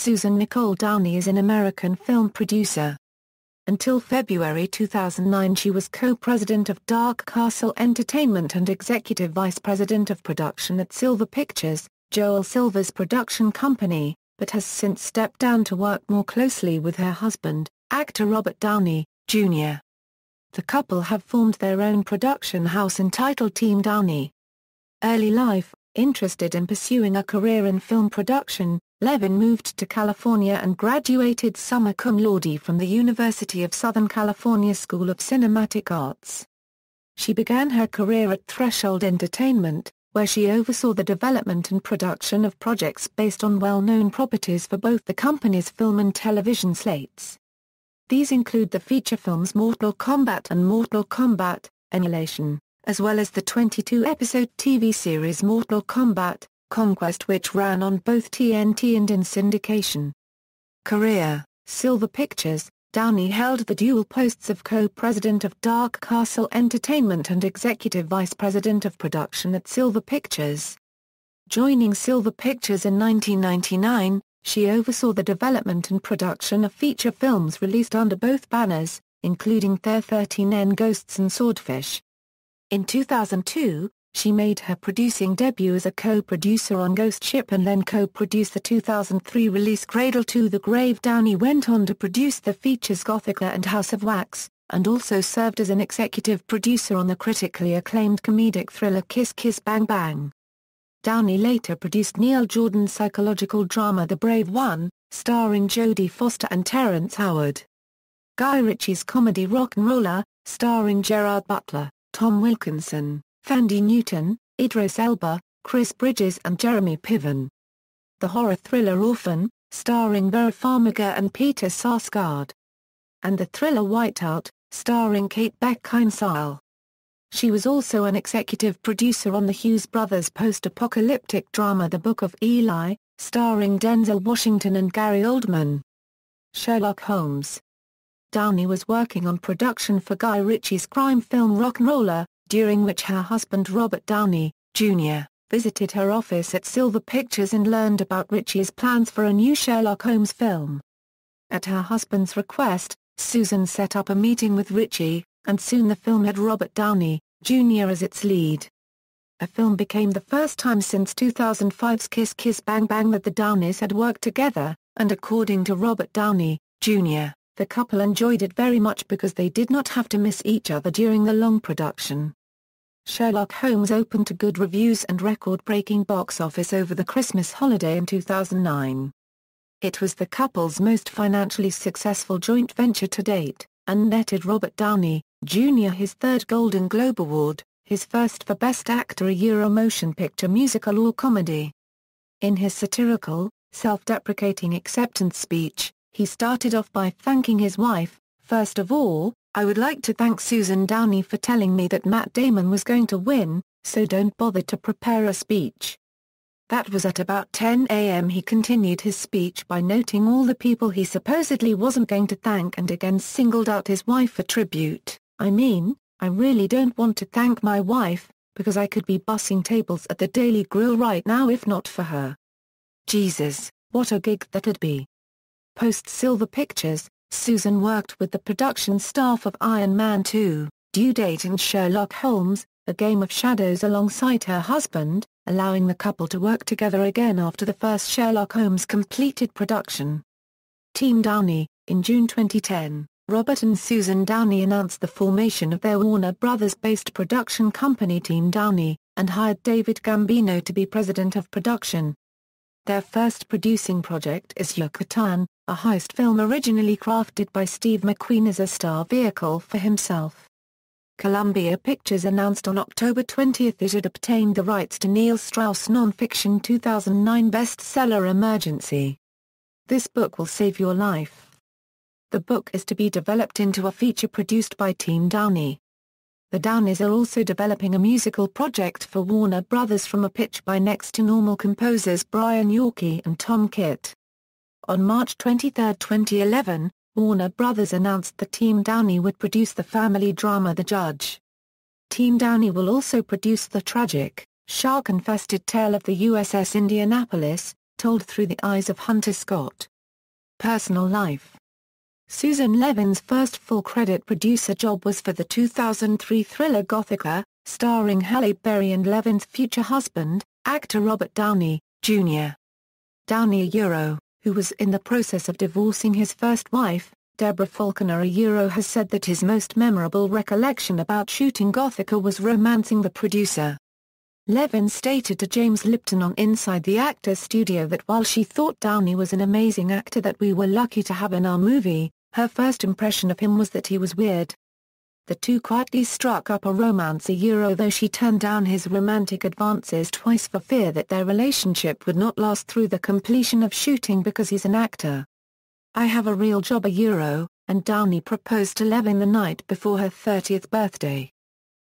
Susan Nicole Downey is an American film producer. Until February 2009 she was co-president of Dark Castle Entertainment and executive vice president of production at Silver Pictures, Joel Silver's production company, but has since stepped down to work more closely with her husband, actor Robert Downey, Jr. The couple have formed their own production house entitled Team Downey. Early life: interested in pursuing a career in film production, Levin moved to California and graduated summa cum laude from the University of Southern California School of Cinematic Arts. She began her career at Threshold Entertainment, where she oversaw the development and production of projects based on well-known properties for both the company's film and television slates. These include the feature films Mortal Kombat and Mortal Kombat: Annihilation, as well as the 22-episode TV series Mortal Kombat: Conquest, which ran on both TNT and in syndication. Career: Silver Pictures, Downey held the dual posts of co-president of Dark Castle Entertainment and executive vice president of production at Silver Pictures. Joining Silver Pictures in 1999, she oversaw the development and production of feature films released under both banners, including 13 Ghosts and Swordfish. In 2002, she made her producing debut as a co-producer on Ghost Ship and then co-produced the 2003 release Cradle to the Grave. Downey went on to produce the features Gothica and House of Wax, and also served as an executive producer on the critically acclaimed comedic thriller Kiss Kiss Bang Bang. Downey later produced Neil Jordan's psychological drama The Brave One, starring Jodie Foster and Terrence Howard. Guy Ritchie's comedy Rock'n'Roller, starring Gerard Butler, Tom Wilkinson, Thandie Newton, Idris Elba, Chris Bridges and Jeremy Piven. The horror thriller Orphan, starring Vera Farmiga and Peter Sarsgaard. And the thriller Whiteout, starring Kate Beckinsale. She was also an executive producer on the Hughes brothers' post-apocalyptic drama The Book of Eli, starring Denzel Washington and Gary Oldman. Sherlock Holmes. Downey was working on production for Guy Ritchie's crime film Rock'n'Roller, during which her husband Robert Downey, Jr., visited her office at Silver Pictures and learned about Ritchie's plans for a new Sherlock Holmes film. At her husband's request, Susan set up a meeting with Ritchie, and soon the film had Robert Downey, Jr. as its lead. A film became the first time since 2005's Kiss Kiss Bang Bang that the Downeys had worked together, and according to Robert Downey, Jr., the couple enjoyed it very much because they did not have to miss each other during the long production. Sherlock Holmes opened to good reviews and record-breaking box office over the Christmas holiday in 2009. It was the couple's most financially successful joint venture to date, and netted Robert Downey, Jr. his third Golden Globe Award, his first for Best Actor a motion picture musical or comedy. In his satirical, self-deprecating acceptance speech, he started off by thanking his wife. "First of all, I would like to thank Susan Downey for telling me that Matt Damon was going to win, so don't bother to prepare a speech." That was at about 10 a.m. He continued his speech by noting all the people he supposedly wasn't going to thank and again singled out his wife for tribute. "I mean, I really don't want to thank my wife, because I could be bussing tables at the Daily Grill right now if not for her. Jesus, what a gig that'd be." Post-Silver Pictures, Susan worked with the production staff of Iron Man 2, Due Date and Sherlock Holmes, A Game of Shadows alongside her husband, allowing the couple to work together again after the first Sherlock Holmes completed production. Team Downey. In June 2010, Robert and Susan Downey announced the formation of their Warner Brothers-based production company Team Downey, and hired David Gambino to be president of production. Their first producing project is Yucatan, a heist film originally crafted by Steve McQueen as a star vehicle for himself. Columbia Pictures announced on October 20 it had obtained the rights to Neil Strauss' non-fiction 2009 bestseller Emergency. This Book Will Save Your Life. The book is to be developed into a feature produced by Team Downey. The Downeys are also developing a musical project for Warner Brothers from a pitch by Next to Normal composers Brian Yorkey and Tom Kitt. On March 23, 2011, Warner Brothers announced that Team Downey would produce the family drama The Judge. Team Downey will also produce the tragic, shark-infested tale of the USS Indianapolis, told through the eyes of Hunter Scott. Personal life. Susan Levin's first full-credit producer job was for the 2003 thriller Gothika, starring Halle Berry and Levin's future husband, actor Robert Downey, Jr. Downey who was in the process of divorcing his first wife, Deborah Falconer has said that his most memorable recollection about shooting Gothika was romancing the producer. Levin stated to James Lipton on Inside the Actors Studio that while she thought Downey was an amazing actor that we were lucky to have in our movie, her first impression of him was that he was weird. The two quietly struck up a romance though she turned down his romantic advances twice for fear that their relationship would not last through the completion of shooting because he's an actor. I have a real job and Downey proposed to Levin the night before her 30th birthday.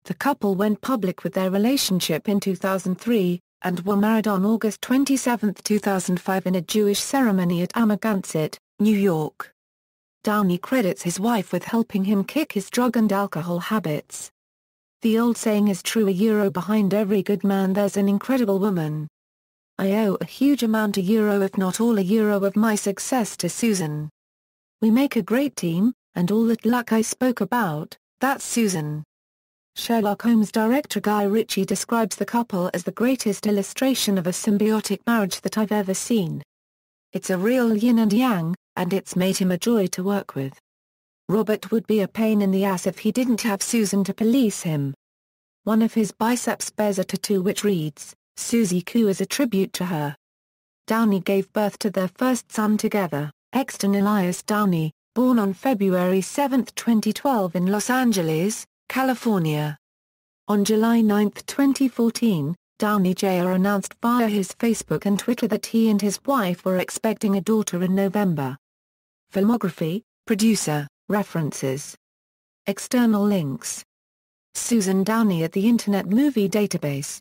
The couple went public with their relationship in 2003, and were married on August 27, 2005 in a Jewish ceremony at Amagansett, New York. Downey credits his wife with helping him kick his drug and alcohol habits. The old saying is true: behind every good man there's an incredible woman. I owe a huge amount if not all of my success to Susan. We make a great team, and all that luck I spoke about, that's Susan. Sherlock Holmes director Guy Ritchie describes the couple as the greatest illustration of a symbiotic marriage that I've ever seen. It's a real yin and yang, and it's made him a joy to work with. Robert would be a pain in the ass if he didn't have Susan to police him. One of his biceps bears a tattoo which reads, Susie Q, as a tribute to her. Downey gave birth to their first son together, Exton Elias Downey, born on February 7, 2012 in Los Angeles, California. On July 9, 2014, Downey Jr. announced via his Facebook and Twitter that he and his wife were expecting a daughter in November. Filmography, producer, references. External links. Susan Downey at the Internet Movie Database.